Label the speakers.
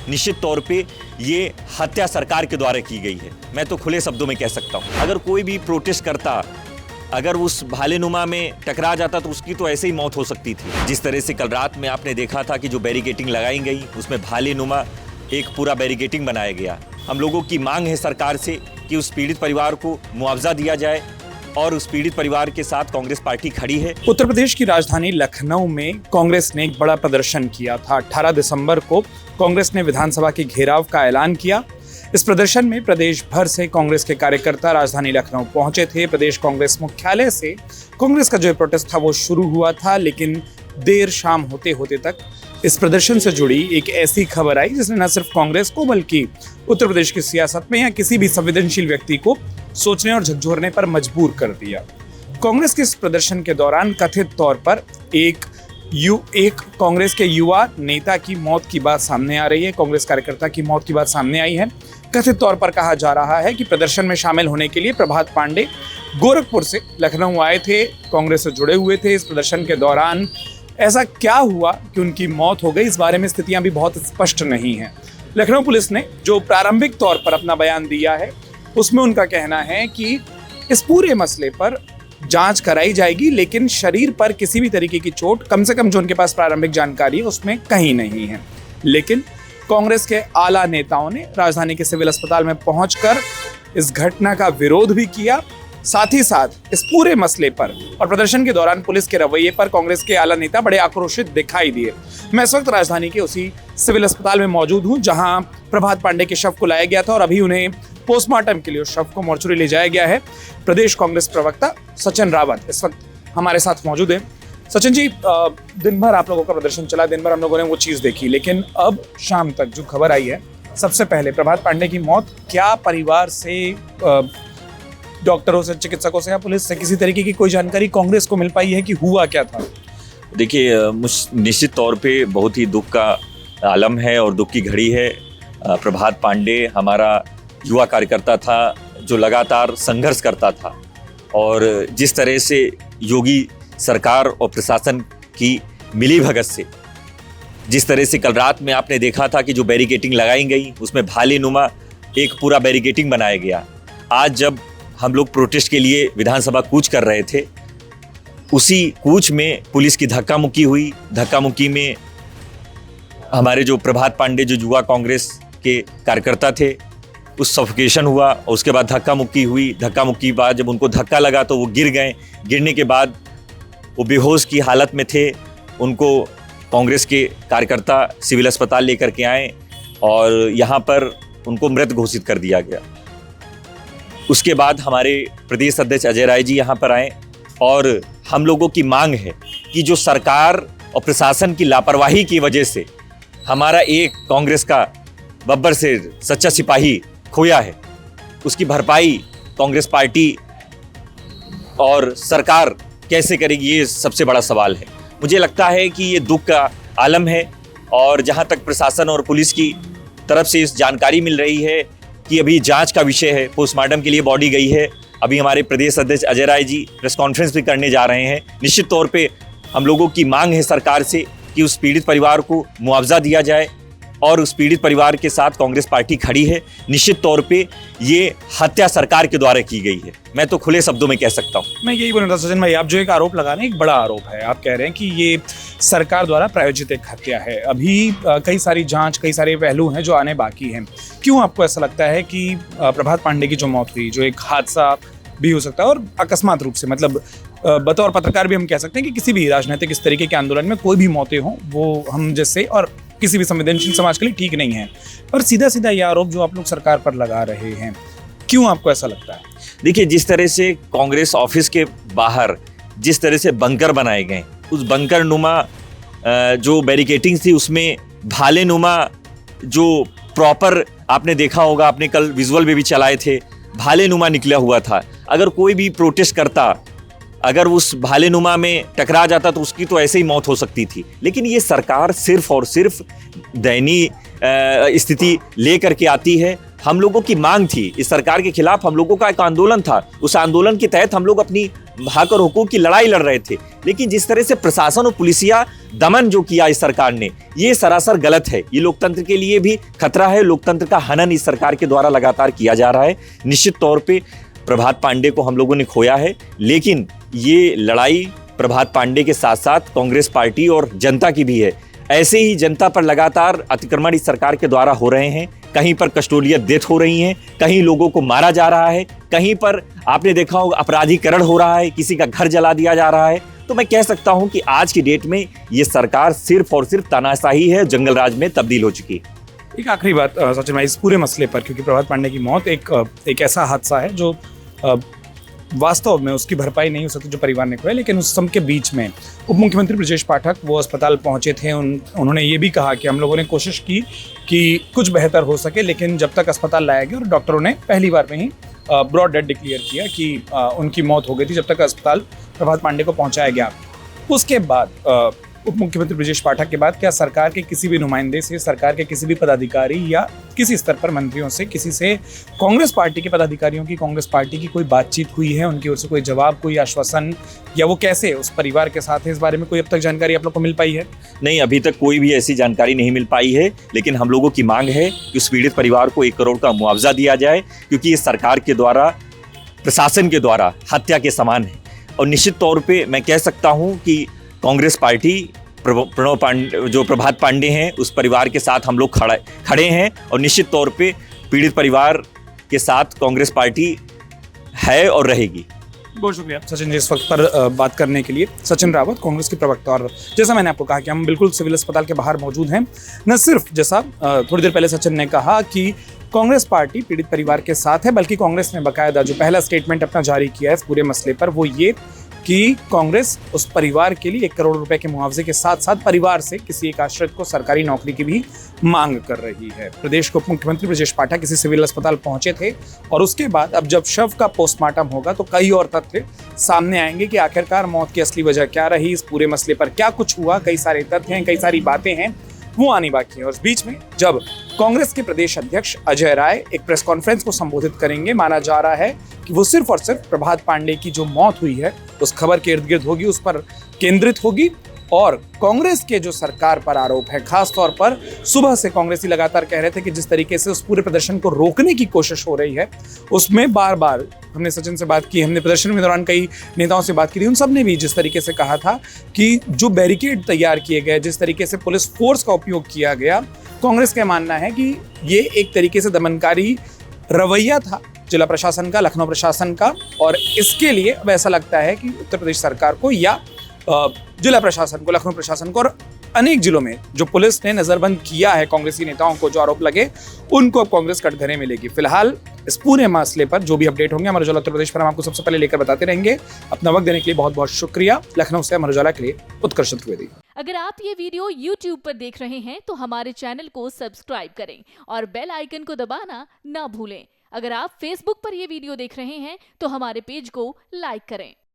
Speaker 1: निश्चित तौर पे ये हत्या सरकार के द्वारा की गई है। मैं तो खुले शब्दों में कह सकता हूँ, अगर कोई भी प्रोटेस्ट करता, अगर उस भालेनुमा में टकरा जाता तो उसकी तो ऐसे ही मौत हो सकती थी। जिस तरह से कल रात में आपने देखा था कि जो बैरिकेटिंग लगाई गई, उसमें भालेनुमा एक पूरा बैरिकेटिंग बनाया गया। हम लोगों की मांग है सरकार से कि उस पीड़ित परिवार को मुआवजा दिया जाए और उस पीड़ित परिवार के साथ कांग्रेस पार्टी खड़ी है।
Speaker 2: उत्तर प्रदेश की राजधानी लखनऊ में कांग्रेस ने एक बड़ा प्रदर्शन किया था। 18 दिसंबर को कांग्रेस ने विधानसभा के घेराव का ऐलान किया। इस प्रदर्शन में प्रदेश भर से कांग्रेस के कार्यकर्ता राजधानी लखनऊ पहुंचे थे। प्रदेश कांग्रेस मुख्यालय से कांग्रेस का जो प्रोटेस्ट था वो शुरू हुआ था, लेकिन देर शाम होते होते तक इस प्रदर्शन से जुड़ी एक ऐसी खबर आई जिसने न सिर्फ कांग्रेस को बल्कि उत्तर प्रदेश की सियासत में या किसी भी संवेदनशील व्यक्ति को सोचने और झकझोरने पर मजबूर कर दिया। कांग्रेस के इस प्रदर्शन के दौरान कथित तौर पर एक कांग्रेस के युवा नेता की मौत की बात सामने आ रही है। कांग्रेस कार्यकर्ता की मौत की बात सामने आई है। कथित तौर पर कहा जा रहा है कि प्रदर्शन में शामिल होने के लिए प्रभात पांडे गोरखपुर से लखनऊ आए थे, कांग्रेस से जुड़े हुए थे। इस प्रदर्शन के दौरान ऐसा क्या हुआ कि उनकी मौत हो गई, इस बारे में स्थितियां भी बहुत स्पष्ट नहीं हैं। लखनऊ पुलिस ने जो प्रारंभिक तौर पर अपना बयान दिया है उसमें उनका कहना है कि इस पूरे मसले पर जांच कराई जाएगी, लेकिन शरीर पर किसी भी तरीके की चोट, कम से कम जो उनके पास प्रारंभिक जानकारी है उसमें कहीं नहीं है। लेकिन कांग्रेस के आला नेताओं ने राजधानी के सिविल अस्पताल में पहुंचकर इस घटना का विरोध भी किया। साथ ही साथ इस पूरे मसले पर और प्रदर्शन के दौरान पुलिस के रवैये पर कांग्रेस के आला नेता बड़े आक्रोशित दिखाई दिए। मैं इस वक्त राजधानी के उसी सिविल अस्पताल में मौजूद हूं जहां प्रभात पांडे के शव को लाया गया था और अभी उन्हें पोस्टमार्टम के लिए उस शव को मोर्चरी ले जाया गया है। प्रदेश कांग्रेस प्रवक्ता सचिन रावत इस वक्त हमारे साथ मौजूद है। सचिन जी, दिन भर आप लोगों का प्रदर्शन चला, दिन भर हम लोगों ने वो चीज़ देखी, लेकिन अब शाम तक जो खबर आई है, सबसे पहले प्रभात पांडे की मौत, क्या परिवार से, डॉक्टरों से, चिकित्सकों से या पुलिस से किसी तरीके की कोई जानकारी कांग्रेस को मिल पाई है कि हुआ क्या था?
Speaker 1: देखिए, निश्चित तौर पे बहुत ही दुख का आलम है और दुख की घड़ी है। प्रभात पांडे हमारा युवा कार्यकर्ता था जो लगातार संघर्ष करता था और जिस तरह से योगी सरकार और प्रशासन की मिलीभगत से, जिस तरह से कल रात में आपने देखा था कि जो बैरिकेटिंग लगाई गई, उसमें भालेनुमा एक पूरा बैरिकेटिंग बनाया गया। आज जब हम लोग प्रोटेस्ट के लिए विधानसभा कूच कर रहे थे, उसी कूच में पुलिस की धक्का मुक्की हुई। धक्का मुक्की में हमारे जो प्रभात पांडे जो युवा कांग्रेस के कार्यकर्ता थे, उस सफोकेशन हुआ और उसके बाद धक्का मुक्की हुई। धक्का मुक्की के बाद जब उनको धक्का लगा तो वो गिर गए। गिरने के बाद वो बेहोश की हालत में थे। उनको कांग्रेस के कार्यकर्ता सिविल अस्पताल लेकर के आए और यहाँ पर उनको मृत घोषित कर दिया गया। उसके बाद हमारे प्रदेश अध्यक्ष अजय राय जी यहाँ पर आए और हम लोगों की मांग है कि जो सरकार और प्रशासन की लापरवाही की वजह से हमारा एक कांग्रेस का बब्बर शेर, सच्चा सिपाही खोया है, उसकी भरपाई कांग्रेस पार्टी और सरकार कैसे करेगी, ये सबसे बड़ा सवाल है। मुझे लगता है कि ये दुख का आलम है और जहाँ तक प्रशासन और पुलिस की तरफ से इस जानकारी मिल रही है कि अभी जांच का विषय है, पोस्टमार्टम के लिए बॉडी गई है। अभी हमारे प्रदेश अध्यक्ष अजय राय जी प्रेस कॉन्फ्रेंस भी करने जा रहे हैं। निश्चित तौर पे हम लोगों की मांग है सरकार से कि उस पीड़ित परिवार को मुआवजा दिया जाए और उस पीड़ित परिवार के साथ कांग्रेस पार्टी खड़ी है। निश्चित तौर पे ये हत्या सरकार के द्वारा की गई है। मैं तो खुले शब्दों में कह सकता हूँ।
Speaker 2: मैं यही बोल रहा था सचिन भाई, आप जो एक आरोप लगा रहे हैं, एक बड़ा आरोप है। आप कह रहे हैं कि ये सरकार द्वारा प्रायोजित एक हत्या है। अभी कई सारी जांच, कई सारे पहलू हैं जो आने बाकी हैं। क्यों आपको ऐसा लगता है कि प्रभात पांडे की जो मौत हुई, जो एक हादसा भी हो सकता है और अकस्मात रूप से, मतलब बतौर पत्रकार भी हम कह सकते हैं कि किसी भी राजनीतिक इस तरीके के आंदोलन में कोई भी मौतें हों, वो हम जैसे और किसी भी संवेदनशील समाज के लिए ठीक नहीं है, पर सीधा सीधा ये आरोप जो आप लोग सरकार पर लगा रहे हैं, क्यों आपको ऐसा लगता है?
Speaker 1: देखिए, जिस तरह से कांग्रेस ऑफिस के बाहर जिस तरह से बंकर बनाए गए, उस बंकर नुमा जो बैरिकेटिंग थी, उसमें भालेनुमा जो प्रॉपर आपने देखा होगा, आपने कल विजुअल में भी चलाए थे, भालेनुमा निकला हुआ था। अगर कोई भी प्रोटेस्ट करता, अगर उस भालेनुमा में टकरा जाता तो उसकी तो ऐसे ही मौत हो सकती थी। लेकिन ये सरकार सिर्फ और सिर्फ दयनीय स्थिति लेकर के आती है। हम लोगों की मांग थी, इस सरकार के खिलाफ हम लोगों का एक आंदोलन था। उस आंदोलन के तहत हम लोग अपनी हक और हुकूक की लड़ाई लड़ रहे थे। लेकिन जिस तरह से प्रशासन और पुलिसिया दमन जो किया इस सरकार ने, ये सरासर गलत है। ये लोकतंत्र के लिए भी खतरा है। लोकतंत्र का हनन इस सरकार के द्वारा लगातार किया जा रहा है। निश्चित तौर पे प्रभात पांडे को हम लोगों ने खोया है, लेकिन ये लड़ाई प्रभात पांडे के साथ साथ कांग्रेस पार्टी और जनता की भी है। ऐसे ही जनता पर लगातार अतिक्रमण इस सरकार के द्वारा हो रहे हैं। कहीं पर कस्टोडियल डेथ हो रही हैं, कहीं लोगों को मारा जा रहा है, कहीं पर आपने देखा होगा अपराधीकरण हो रहा है, किसी का घर जला दिया जा रहा है। तो मैं कह सकता हूं कि आज की डेट में ये सरकार सिर्फ और सिर्फ तानाशाही है, जंगल राज में तब्दील हो चुकी है।
Speaker 2: एक आखिरी बात सचिन भाई इस पूरे मसले पर, क्योंकि प्रभात पांडे की मौत एक ऐसा हादसा है जो वास्तव में उसकी भरपाई नहीं हो सकती जो परिवार ने खोया, लेकिन उस सब के बीच में उप मुख्यमंत्री ब्रजेश पाठक वो अस्पताल पहुंचे थे। उन्होंने ये भी कहा कि हम लोगों ने कोशिश की कि कुछ बेहतर हो सके, लेकिन जब तक अस्पताल लाया गया और डॉक्टरों ने पहली बार में ही ब्रॉड डेथ डिक्लेयर किया कि उनकी मौत हो गई थी जब तक अस्पताल प्रभात पांडे को पहुंचाया गया। उसके बाद उप मुख्यमंत्री ब्रजेश पाठक के बाद क्या सरकार के किसी भी नुमाइंदे से, सरकार के किसी भी पदाधिकारी या किसी स्तर पर मंत्रियों से, किसी से कांग्रेस पार्टी के पदाधिकारियों की, कांग्रेस पार्टी की कोई बातचीत हुई है? उनकी ओर से कोई जवाब, कोई आश्वासन, या वो कैसे उस परिवार के साथ है, इस बारे में कोई अब तक जानकारी आप लोग को मिल पाई है?
Speaker 1: नहीं, अभी तक कोई भी ऐसी जानकारी नहीं मिल पाई है, लेकिन हम लोगों की मांग है कि उस पीड़ित परिवार को 1 करोड़ का मुआवजा दिया जाए, क्योंकि ये सरकार के द्वारा, प्रशासन के द्वारा हत्या के समान है। और निश्चित तौर पे मैं कह सकता हूं कि कांग्रेस पार्टी प्रणव पांडे, जो प्रभात पांडे हैं, उस परिवार के साथ हम लोग खड़े हैं और निश्चित तौर पे पीड़ित परिवार के साथ कांग्रेस पार्टी है और रहेगी।
Speaker 2: बहुत शुक्रिया सचिन जी इस वक्त पर बात करने के लिए। सचिन रावत, कांग्रेस के प्रवक्ता। और जैसा मैंने आपको कहा कि हम बिल्कुल सिविल अस्पताल के बाहर मौजूद हैं। न सिर्फ जैसा थोड़ी देर पहले सचिन ने कहा कि कांग्रेस पार्टी पीड़ित परिवार के साथ है, बल्कि कांग्रेस ने बाकायदा जो पहला स्टेटमेंट अपना जारी किया है इस पूरे मसले पर, वो ये कि कांग्रेस उस परिवार के लिए 1 करोड़ रुपए के मुआवजे के साथ साथ परिवार से किसी एक आश्रित को सरकारी नौकरी की भी मांग कर रही है। प्रदेश के उप मुख्यमंत्री ब्रजेश पाठक किसी सिविल अस्पताल पहुंचे थे और उसके बाद अब जब शव का पोस्टमार्टम होगा तो कई और तथ्य सामने आएंगे कि आखिरकार मौत की असली वजह क्या रही, इस पूरे मसले पर क्या कुछ हुआ। कई सारे तथ्य हैं, कई सारी बातें हैं, वो आनी बाकी है। और इस बीच में जब कांग्रेस के प्रदेश अध्यक्ष अजय राय एक प्रेस कॉन्फ्रेंस को संबोधित करेंगे, माना जा रहा है कि वो सिर्फ और सिर्फ प्रभात पांडे की जो मौत हुई है उस खबर के इर्द गिर्द होगी, उस पर केंद्रित होगी। और कांग्रेस के जो सरकार पर आरोप है, खास तौर पर सुबह से कांग्रेसी लगातार कह रहे थे कि जिस तरीके से उस पूरे प्रदर्शन को रोकने की कोशिश हो रही है, उसमें बार बार हमने सचिन से बात की, हमने प्रदर्शन के दौरान कई नेताओं से बात की थी, उन सब ने भी जिस तरीके से कहा था कि जो बैरिकेड तैयार किए गए, जिस तरीके से पुलिस फोर्स का उपयोग किया गया, कांग्रेस का मानना है कि ये एक तरीके से दमनकारी रवैया था जिला प्रशासन का, लखनऊ प्रशासन का। और इसके लिए अब ऐसा लगता है कि उत्तर प्रदेश सरकार को या जिला प्रशासन को, लखनऊ प्रशासन को और अनेक जिलों में जो पुलिस ने नजरबंद किया है कांग्रेसी नेताओं को, जो आरोप लगे, उनको अब कांग्रेस कटघरे मिलेगी। फिलहाल इस पूरे मसले पर जो भी अपडेट होंगे अमर उजाला उत्तर प्रदेश पर हम आपको सबसे पहले लेकर बताते रहेंगे। अपना वक्त देने के लिए बहुत बहुत शुक्रिया। लखनऊ से अमर उजाला के लिए उत्कर्ष चतुर्वेदी।
Speaker 3: अगर आप ये वीडियो YouTube पर देख रहे हैं तो हमारे चैनल को सब्सक्राइब करें और बेल आइकन को दबाना ना भूलें। अगर आप Facebook पर ये वीडियो देख रहे हैं तो हमारे पेज को लाइक करें।